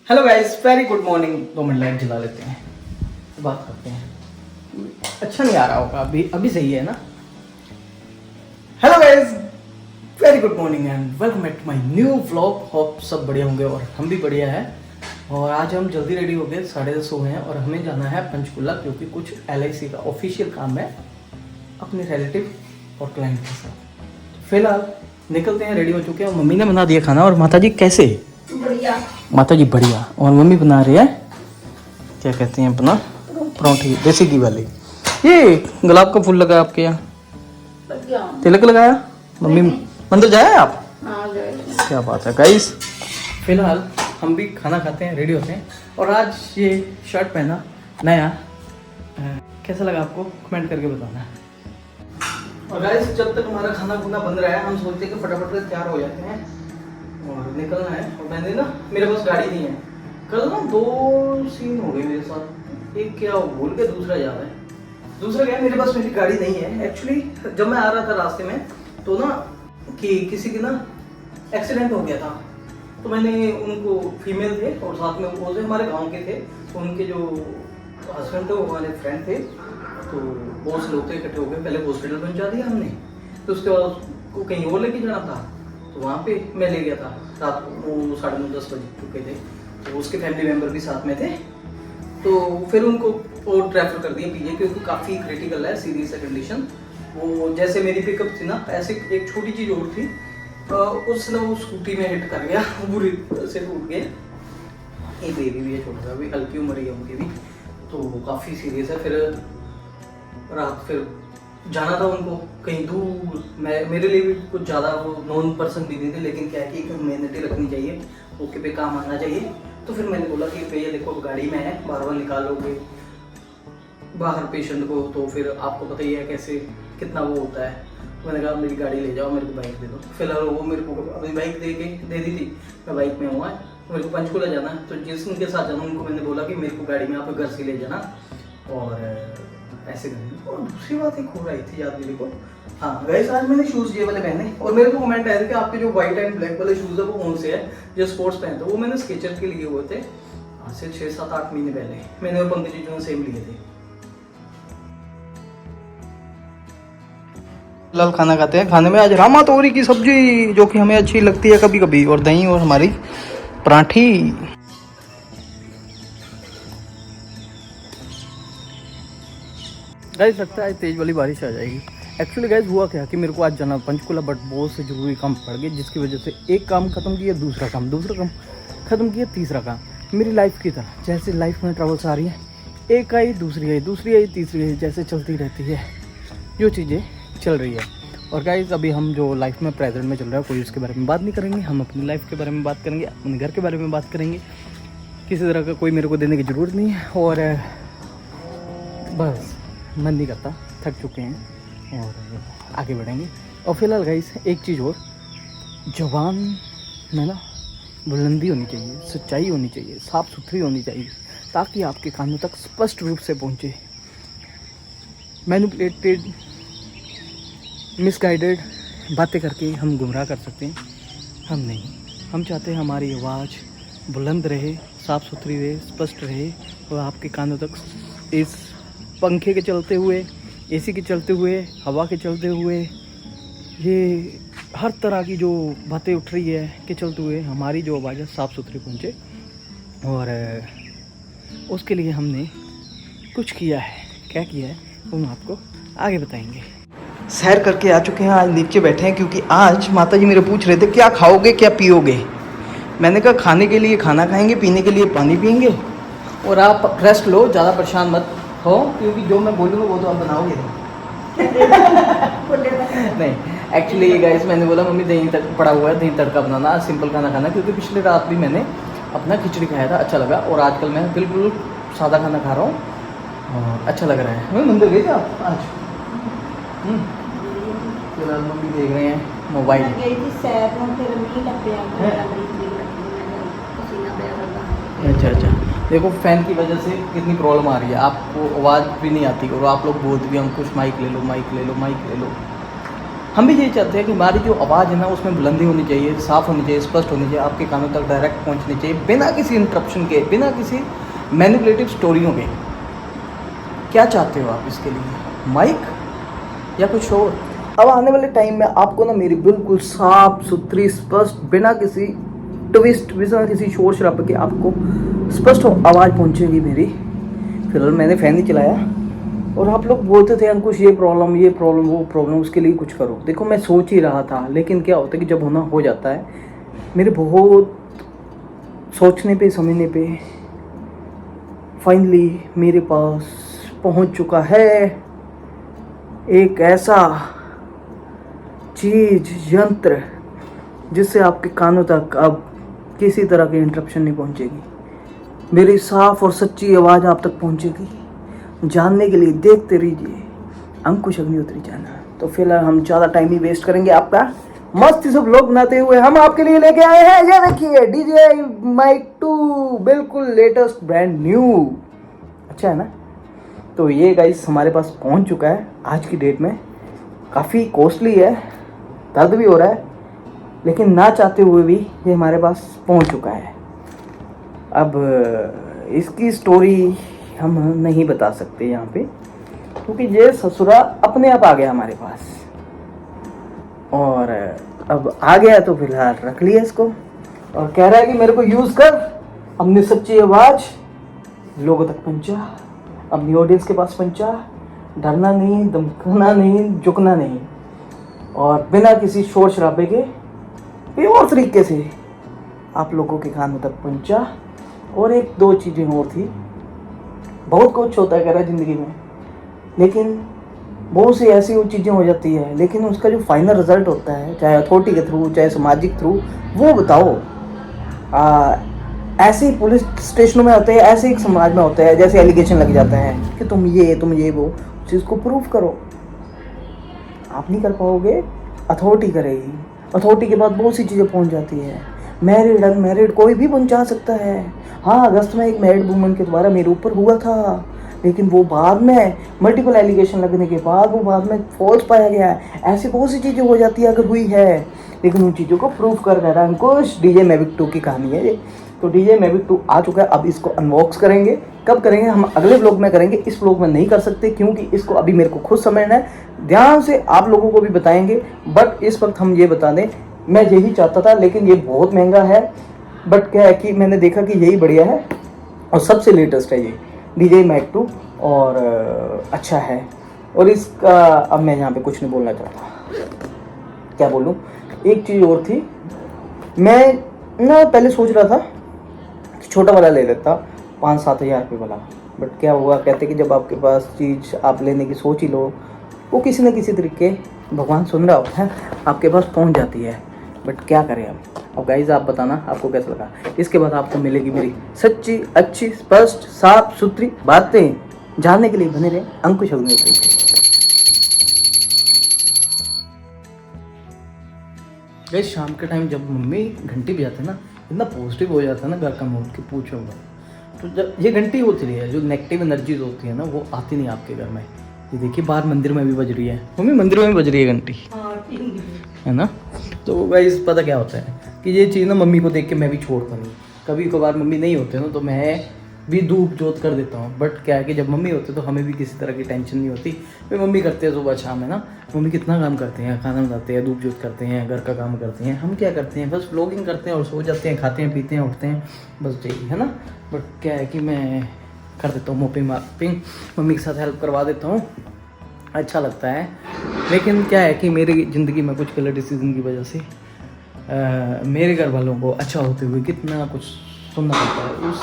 Hello guys, very good morning. 2 minute light जला लेते हैं, बात करते हैं। अच्छा नहीं आ रहा होगा, अभी सही है ना। Hello guys, very good morning and welcome back to my new vlog. Hope सब बढ़िया होंगे और हम भी बढ़िया है। और आज हम जल्दी रेडी हो गए, 10:30 हो गए हैं और हमें जाना है पंचकुला, क्योंकि कुछ LIC का ऑफिशियल काम है अपने रिलेटिव और क्लाइंट के साथ। फिलहाल निकलते हैं, रेडी हो चुके हैं। मम्मी ने बना दिया खाना। और माता जी कैसे? बढ़िया। माता जी बढ़िया। और मम्मी बना रही है, क्या कहते हैं अपना, परोंठी देसी घी वाली। ये गुलाब का फूल लगा आपके यहाँ? तिलक लगाया? मम्मी मंदिर जाए आप? क्या बात है गाइस। फिलहाल हम भी खाना खाते हैं, रेडी होते हैं। और आज ये शर्ट पहना नया, कैसा लगा आपको कमेंट करके बताना। और गाइस जब तक हमारा खाना खुना बन रहा है, हम सोचते हैं कि फटाफट से तैयार हो जाते हैं और निकलना है। और मैंने ना, मेरे पास गाड़ी नहीं है। कल ना 2 सीन हो गए मेरे साथ। एक क्या भूल के, दूसरा याद है। दूसरा क्या है, मेरे पास मेरी गाड़ी नहीं है। एक्चुअली जब मैं आ रहा था रास्ते में तो ना कि किसी की ना एक्सीडेंट हो गया था। तो मैंने उनको, फीमेल थे और साथ में वो थे हमारे गाँव के थे, तो उनके जो हस्बैंड थे वो हमारे फ्रेंड थे। तो बहुत से लोग थे, इकट्ठे हो गए। पहले हॉस्पिटल पहुँचा दिया हमने, तो उसके बाद उसको कहीं और लेके जाना था, तो वहाँ पे मैं ले गया था। रात को 9:30-10 बज चुके थे, तो उसके फैमिली मेम्बर भी साथ में थे। तो फिर उनको और ट्रैफर कर दिया पीछे, क्योंकि काफ़ी क्रिटिकल है, सीरियस है कंडीशन। वो जैसे मेरी पिकअप थी ना, ऐसे एक छोटी चीज़ और थी, उसने वो स्कूटी में हिट कर गया, बुरी से टूट गए। एक बेबी भी है छोटा सा, अभी हल्की उम्र है उनकी भी, तो काफ़ी सीरियस है। फिर रात फिर जाना था उनको कहीं दूर। मेरे लिए भी कुछ ज़्यादा वो नॉन पर्सन भी नहीं थे, लेकिन क्या है कि एक ह्यूमैनिटी रखनी चाहिए, ओके पे काम आना चाहिए। तो फिर मैंने बोला कि भैया देखो गाड़ी में है, बार बार निकालोगे बाहर पेशेंट को, तो फिर आपको पता ही है कैसे कितना वो होता है। तो मैंने कहा मेरी गाड़ी ले जाओ, मेरे को बाइक दे दो। फिलहाल वो मेरे को अपनी बाइक दे दी थी, मैं बाइक में हुआ है। तो मेरे को पंचकुला जाना है, तो जिसके साथ जाना उनको मैंने बोला कि मेरे को गाड़ी में आप घर से ले जाना और ऐसे करेंगे। और दूसरी बात एक हो रही थी याद मेरे को, हाँ गाइस, आज मैंने शूज़ ये वाले पहने और मेरे को कमेंट आया था कि आपके जो व्हाइट एंड ब्लैक वाले शूज़ है वो कौन से है जो स्पोर्ट्स पहनते हो। वो मैंने स्केचर के लिए हुए थे, आज से 6-7-8 महीने पहले मैंने और पंकज जी ने सेम लिए थे। फिलहाल खाना खाते हैं। खाने में आज रामा तोरी की सब्जी, जो कि हमें अच्छी लगती है कभी कभी, और दही और हमारी पराठी। गाइस लगता है तेज वाली बारिश आ जाएगी। एक्चुअली गाइस हुआ क्या कि मेरे को आज जाना पंचकुला, बट बहुत से जरूरी काम पड़ गए, जिसकी वजह से एक काम खत्म किया, दूसरा काम खत्म किया, तीसरा काम। मेरी लाइफ की तरह, जैसे लाइफ में ट्रबल्स आ रही है, एक आई दूसरी आई, दूसरी आई तीसरी आई, जैसे चलती रहती है जो चीज़ें चल रही है। और गाइस अभी हम जो लाइफ में प्रेजेंट में चल रहा है, कोई उसके बारे में बात नहीं करेंगे। हम अपनी लाइफ के बारे में बात करेंगे, अपने घर के बारे में बात करेंगे। किसी तरह का कोई मेरे को देने की ज़रूरत नहीं है। और बस मन नहीं करता, थक चुके हैं और आगे बढ़ेंगे। और फिलहाल गाइस एक चीज़ और, ज़ुबान में ना बुलंदी होनी चाहिए, सच्चाई होनी चाहिए, साफ़ सुथरी होनी चाहिए, ताकि आपके कानों तक स्पष्ट रूप से पहुँचे। मैनिपुलेटेड, मिसगाइडेड बातें करके हम गुमराह कर सकते हैं, हम नहीं। हम चाहते हैं हमारी आवाज़ बुलंद रहे, साफ़ सुथरी रहे, स्पष्ट रहे, और आपके कानों तक इस पंखे के चलते हुए, AC के चलते हुए, हवा के चलते हुए, ये हर तरह की जो बातें उठ रही है के चलते हुए हमारी जो आवाज़ है साफ़ सुथरी पहुँचे। और उसके लिए हमने कुछ किया है। क्या किया है वो हम आपको आगे बताएंगे। सैर करके आ चुके हैं, आज नीचे बैठे हैं, क्योंकि आज माता जी मेरे पूछ रहे थे क्या खाओगे क्या पियोगे। मैंने कहा खाने के लिए खाना खाएंगे, पीने के लिए पानी पियेंगे, और आप रेस्ट लो, ज़्यादा परेशान मत हो, क्योंकि जो मैं बोलूँगा वो तो आप बनाओगे नहीं। एक्चुअली गाइस मैंने बोला मम्मी दही तक पड़ा हुआ है, दही तड़का बनाना, सिंपल खाना खाना, क्योंकि पिछले रात भी मैंने अपना खिचड़ी खाया था, अच्छा लगा। और आजकल मैं बिल्कुल सादा खाना खा रहा हूँ, अच्छा लग रहा है। मंदिर गए थे आप आज? फिलहाल मम्मी देख रहे हैं मोबाइल। अच्छा, देखो फैन की वजह से कितनी प्रॉब्लम आ रही है, आपको आवाज़ भी नहीं आती, और आप लोग बोलते भी हम कुछ माइक ले लो। हम भी यही चाहते हैं कि हमारी जो आवाज़ है ना उसमें बुलंदी होनी चाहिए, साफ़ होनी चाहिए, स्पष्ट होनी चाहिए, आपके कानों तक डायरेक्ट पहुंचनी चाहिए, बिना किसी इंटरप्शन के, बिना किसी मैनिपुलेटिव स्टोरियों के। क्या चाहते हो आप इसके लिए, माइक या कुछ और? अब आने वाले टाइम में आपको ना मेरी बिल्कुल साफ सुथरी स्पष्ट, बिना किसी ट्विस्ट, बिना किसी शोर शराबे के आपको स्पष्ट आवाज़ पहुंचेगी मेरी। फिलहाल मैंने फ़ैन नहीं चलाया और आप लोग बोलते थे अंकुश ये प्रॉब्लम वो प्रॉब्लम, उसके लिए कुछ करो। देखो मैं सोच ही रहा था, लेकिन क्या होता है कि जब होना हो जाता है, मेरे बहुत सोचने पे समझने पे फाइनली मेरे पास पहुंच चुका है एक ऐसा चीज़, यंत्र, जिससे आपके कानों तक अब किसी तरह की इंटरप्शन नहीं पहुंचेगी। मेरी साफ और सच्ची आवाज़ आप तक पहुंचेगी। जानने के लिए देखते रहिए अंकुश अग्निहोत्री चैनल। तो फिलहाल हम ज़्यादा टाइम नहीं वेस्ट करेंगे आपका, मस्त सब लोग बनाते हुए हम आपके लिए लेके आए हैं, ये देखिए DJI Mic 2, बिल्कुल लेटेस्ट ब्रांड न्यू। अच्छा है ना? तो ये गाइस हमारे पास पहुंच चुका है आज की डेट में। काफ़ी कॉस्टली है, दर्द भी हो रहा है, लेकिन ना चाहते हुए भी ये हमारे पास पहुंच चुका है। अब इसकी स्टोरी हम नहीं बता सकते यहाँ पे, क्योंकि ये ससुरा अपने आप आ गया हमारे पास, और अब आ गया तो फिलहाल रख लिया इसको, और कह रहा है कि मेरे को यूज़ कर, अपनी सच्ची आवाज़ लोगों तक पहुँचा, अपनी ऑडियंस के पास पहुँचा। डरना नहीं, धमकना नहीं, झुकना नहीं, और बिना किसी शोर शराबे के और तरीके से आप लोगों के कानों तक पहुँचा। और एक दो चीज़ें और थी, बहुत कुछ होता है कह रहा है ज़िंदगी में, लेकिन बहुत सी ऐसी वो चीज़ें हो जाती है, लेकिन उसका जो फाइनल रिजल्ट होता है, चाहे अथॉरिटी के थ्रू, चाहे सामाजिक थ्रू, वो बताओ। ऐसे ही पुलिस स्टेशनों में होते हैं, ऐसे ही समाज में होता है, जैसे एलिगेशन लग जाता है कि तुम ये वो, चीज़ को प्रूव करो। आप नहीं कर पाओगे, अथॉरिटी करेगी। अथॉरिटी के बाद बहुत सी चीज़ें पहुंच जाती है, मैरिड अनमैरिड कोई भी पहुंचा सकता है। हाँ, अगस्त में एक मैरिड वुमन के द्वारा मेरे ऊपर हुआ था, लेकिन वो बाद में मल्टीपल एलिगेशन लगने के बाद वो बाद में फॉल्स पाया गया है। ऐसी बहुत सी चीज़ें हो जाती है अगर हुई है, लेकिन उन चीज़ों को प्रूव कर रहा है अंकुश। DJI Mavic 2 की कहानी है ये। तो DJI Mavic 2 आ चुका है, अब इसको अनबॉक्स करेंगे। कब करेंगे? हम अगले व्लॉग में करेंगे, इस व्लॉग में नहीं कर सकते, क्योंकि इसको अभी मेरे को खुद समझना है। ध्यान से आप लोगों को भी बताएंगे, बट इस वक्त हम ये बता दें, मैं यही चाहता था, लेकिन ये बहुत महंगा है। बट क्या है कि मैंने देखा कि यही बढ़िया है और सबसे लेटेस्ट है ये DJI Mavic 2, और अच्छा है। और इसका अब मैं यहाँ पे कुछ नहीं बोलना चाहता, क्या बोलूँ। एक चीज़ और थी, मैं ना पहले सोच रहा था कि छोटा वाला ले लेता, 5-7 हज़ार रुपये वाला, बट क्या हुआ, कहते कि जब आपके पास चीज़ आप लेने की सोच ही लो, वो किसी न किसी तरीके, भगवान सुन रहा होता है, आपके पास पहुँच जाती है। बट क्या करें अब गाइज आप बताना आपको कैसा लगा। इसके बाद आपको मिलेगी मेरी सच्ची, अच्छी, स्पष्ट, साफ सुथरी बातें। जानने के लिए बने रहे अंकुश अग्निहोत्री। गाइज शाम के टाइम जब मम्मी घंटी बजाते ना, इतना पॉजिटिव हो जाता है ना घर का मूड कि पूछो मत। तो जब ये घंटी होती है, जो नेगेटिव एनर्जीज होती है ना, वो आती नहीं आपके घर में। ये देखिए बाहर मंदिर में भी बज रही है, मम्मी मंदिर में भी बज रही है घंटी, है ना। तो गाइस पता क्या होता है कि ये चीज़ ना मम्मी को देख के मैं भी छोड़ता नहीं। कभी कभार मम्मी नहीं होते ना तो मैं भी धूप जोत कर देता हूँ, बट क्या है कि जब मम्मी होते तो हमें भी किसी तरह की टेंशन नहीं होती। फिर मम्मी करते हैं सुबह शाम, है ना। मम्मी कितना काम करते हैं, खाना बनाते हैं, धूप जोत करते हैं, घर का काम करते हैं। हम क्या करते हैं, बस व्लॉगिंग करते हैं और सो जाते हैं, खाते हैं, पीते हैं, उठते हैं, बस यही है ना। बट क्या है कि मैं कर देता हूँ मोपिंग, मम्मी के साथ हेल्प करवा देता हूँ, अच्छा लगता है। लेकिन क्या है कि मेरी ज़िंदगी में कुछ गलत डिसीजन की वजह से मेरे घर वालों को अच्छा होते हुए कितना कुछ सुनना पड़ता है। उस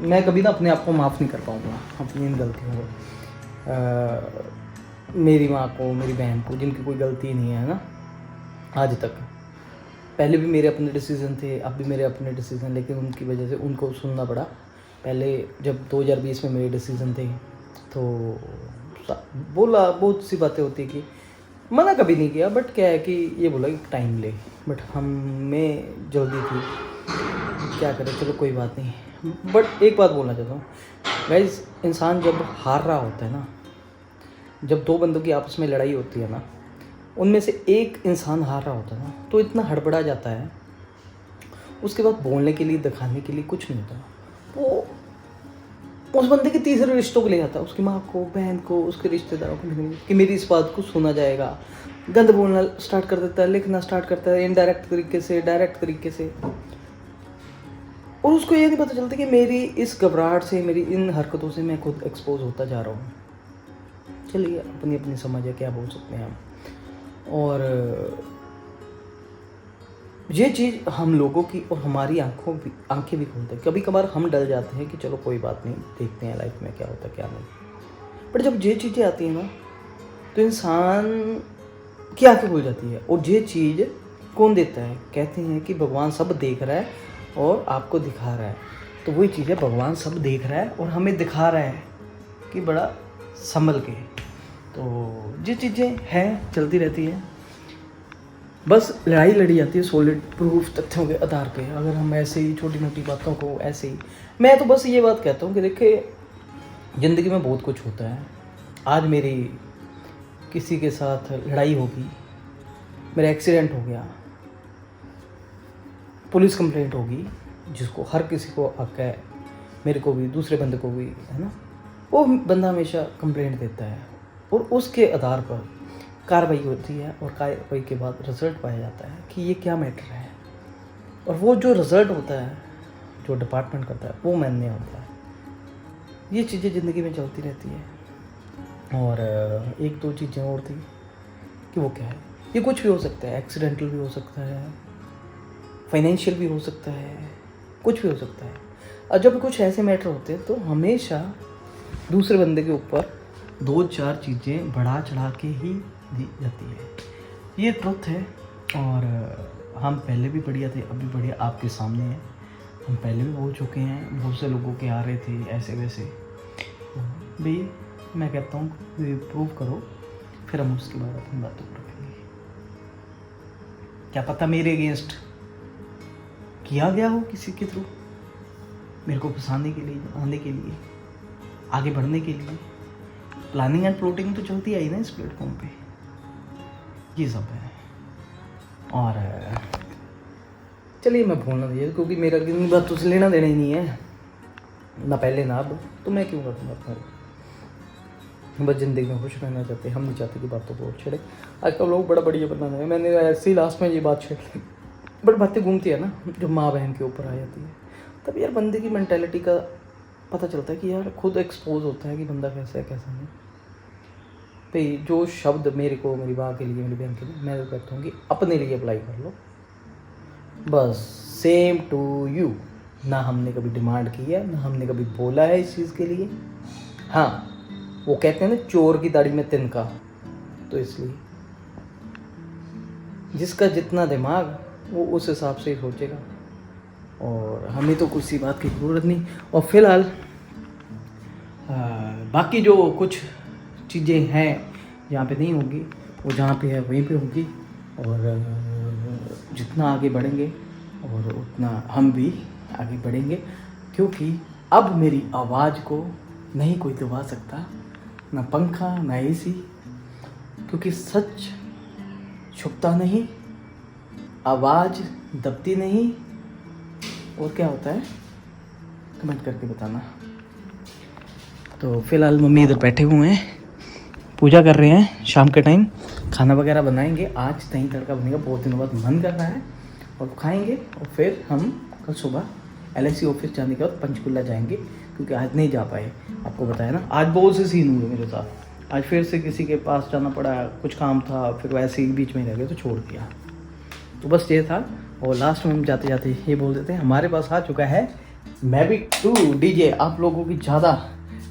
मैं कभी ना अपने आप को माफ़ नहीं कर पाऊँगा अपनी इन गलतियों को। मेरी माँ को, मेरी बहन को, जिनकी कोई गलती नहीं है ना आज तक। पहले भी मेरे अपने डिसीज़न थे, अब भी मेरे अपने डिसीज़न, लेकिन उनकी वजह से उनको सुनना पड़ा। पहले जब 2020 में मेरे डिसीज़न थे तो बोला, बहुत सी बातें होती है कि मना कभी नहीं किया, बट क्या है कि ये बोला कि टाइम ले, बट हमें जल्दी थी, क्या करें, चलो कोई बात नहीं। बट एक बात बोलना चाहता हूँ गाइस, इंसान जब हार रहा होता है ना, जब दो बंदों की आपस में लड़ाई होती है ना, उनमें से एक इंसान हार रहा होता है ना, तो इतना हड़बड़ा जाता है, उसके बाद बोलने के लिए, दिखाने के लिए कुछ नहीं होता। वो उस बंदे के तीसरे रिश्तों को ले जाता है, उसकी माँ को, बहन को, उसके रिश्तेदारों को, कि मेरी इस बात को सुना जाएगा। गंद बोलना स्टार्ट कर देता है, लिखना स्टार्ट करता है इनडायरेक्ट तरीके से, डायरेक्ट तरीके से। और उसको ये नहीं पता चलता कि मेरी इस घबराहट से, मेरी इन हरकतों से मैं खुद एक्सपोज होता जा रहा हूँ। चलिए, अपनी अपनी समझ है, क्या बोल सकते हैं हम। और ये चीज़ हम लोगों की और हमारी आंखें भी खोलते हैं। कभी कभार हम डर जाते हैं कि चलो कोई बात नहीं, देखते हैं लाइफ में क्या होता है क्या नहीं। बट जब ये चीज़ें आती हैं ना, तो इंसान की आंखें खुल जाती है। और ये चीज़ कौन देता है? कहते हैं कि भगवान सब देख रहा है और आपको दिखा रहा है। तो वही चीज़ है, भगवान सब देख रहा है और हमें दिखा रहा है कि बड़ा संभल के। तो ये चीज़ें हैं, चलती रहती हैं। बस लड़ाई लड़ी जाती है सॉलिड प्रूफ तथ्यों के आधार पे। अगर हम ऐसे ही छोटी मोटी बातों को ऐसे ही, मैं तो बस ये बात कहता हूँ कि देखिए, ज़िंदगी में बहुत कुछ होता है। आज मेरी किसी के साथ लड़ाई होगी, मेरा एक्सीडेंट हो गया, पुलिस कंप्लेंट होगी, जिसको हर किसी को हक है, मेरे को भी, दूसरे बंदे को भी, है ना। वो बंदा हमेशा कंप्लेंट देता है और उसके आधार पर कार्रवाई होती है और कार्रवाई के बाद रिज़ल्ट पाया जाता है कि ये क्या मैटर है। और वो जो रिज़ल्ट होता है, जो डिपार्टमेंट करता है, वो मान्य होता है। ये चीज़ें ज़िंदगी में चलती रहती है। और एक दो चीज़ें और थी कि वो क्या है, ये कुछ भी हो सकता है, एक्सीडेंटल भी हो सकता है, फाइनेंशियल भी हो सकता है, कुछ भी हो सकता है। और जब कुछ ऐसे मैटर होते हैं तो हमेशा दूसरे बंदे के ऊपर दो चार चीज़ें बढ़ा चढ़ा के ही दी जाती है। ये ट्रुथ है। और हम पहले भी बढ़िया थे, अभी बढ़िया आपके सामने हैं। हम पहले भी हो चुके हैं, बहुत से लोगों के आ रहे थे ऐसे वैसे। भाई मैं कहता हूँ प्रूव करो, फिर हम उसके बाद अपनी बातों को रखेंगे। क्या पता मेरे अगेंस्ट किया गया हो किसी के थ्रू, मेरे को फंसाने के लिए, आने के लिए, आगे बढ़ने के लिए। प्लानिंग एंड प्लॉटिंग तो चलती आई ना इस प्लेटफॉर्म पे, ये सब है। और चलिए, मैं बोलना चाहिए क्योंकि मेरा किसी बात से लेना देना ही नहीं है, ना पहले ना अब, तो मैं क्यों करूँगा अपना। बस ज़िंदगी में खुश रहना चाहते, हम नहीं चाहते कि बातों को छेड़े। आजकल लोग बड़ा बढ़िया बनना चाहते, मैंने ऐसे ही लास्ट में ये बात छेड़ ली। बट बातें घूमती है ना, जो माँ बहन के ऊपर आ जाती है, तब यार बंदे की मेंटालिटी का पता चलता है कि यार खुद एक्सपोज होता है कि बंदा कैसा है कैसा नहीं। भाई जो शब्द मेरे को, मेरी माँ के लिए, मेरी बहन के लिए, मैं तो कहता हूँ कि अपने लिए अप्लाई कर लो। बस सेम टू यू। ना हमने कभी डिमांड की है, ना हमने कभी बोला है इस चीज़ के लिए। हाँ, वो कहते हैं ना, चोर की दाढ़ी में तिनका। तो इसलिए जिसका जितना दिमाग, वो उस हिसाब से ही सोचेगा। और हमें तो किसी बात की ज़रूरत नहीं। और फिलहाल बाकी जो कुछ चीज़ें हैं जहाँ पे नहीं होगी, वो जहाँ पे है वहीं पे होगी। और जितना आगे बढ़ेंगे और उतना हम भी आगे बढ़ेंगे, क्योंकि अब मेरी आवाज़ को नहीं कोई दबा सकता, ना पंखा ना एसी, क्योंकि सच छुपता नहीं, आवाज़ दबती नहीं। और क्या होता है, कमेंट करके बताना। तो फिलहाल मम्मी इधर बैठे हुए हैं, पूजा कर रहे हैं। शाम के टाइम खाना वगैरह बनाएंगे। आज दही तड़का बनेगा, बहुत दिनों बाद मन कर रहा है, और खाएंगे। और फिर हम कल सुबह LIC ऑफिस जाने के बाद पंचकुला जाएंगे, क्योंकि आज नहीं जा पाए, आपको बताया ना। आज बहुत से सीन हुए मेरे साथ। आज फिर से किसी के पास जाना पड़ा, कुछ काम था, फिर वैसे ही बीच में रह गए तो छोड़ दिया। तो बस ये था। और लास्ट में हम जाते जाते ये बोल देते हैं, हमारे पास आ चुका है मैविक 2 DJ। आप लोगों की ज़्यादा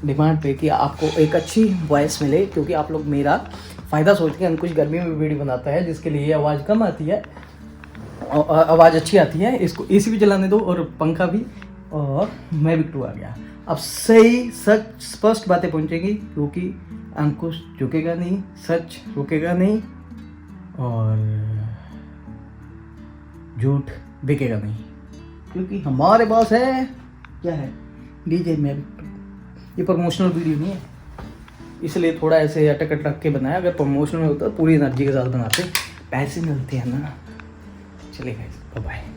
डिमांड पे कि आपको एक अच्छी वॉइस मिले, क्योंकि आप लोग मेरा फ़ायदा सोच के अंकुश गर्मी में वीडियो बनाता है, जिसके लिए आवाज़ कम आती है, आवाज़ अच्छी आती है। इसको AC भी चलाने दो और पंखा भी। और मैविक 2 आ गया। अब सही सच स्पष्ट बातें पहुँचेगी, क्योंकि अंकुश झुकेगा नहीं, सच रुकेगा नहीं, और झूठ बिकेगा नहीं, क्योंकि हमारे पास है क्या है, DJ मैविक 2। ये प्रमोशनल वीडियो नहीं है, इसलिए थोड़ा ऐसे अटक अटक के बनाया। अगर प्रमोशन में होता तो पूरी एनर्जी के साथ बनाते, पैसे मिलते हैं ना। चलिए गाइस, बाय बाय।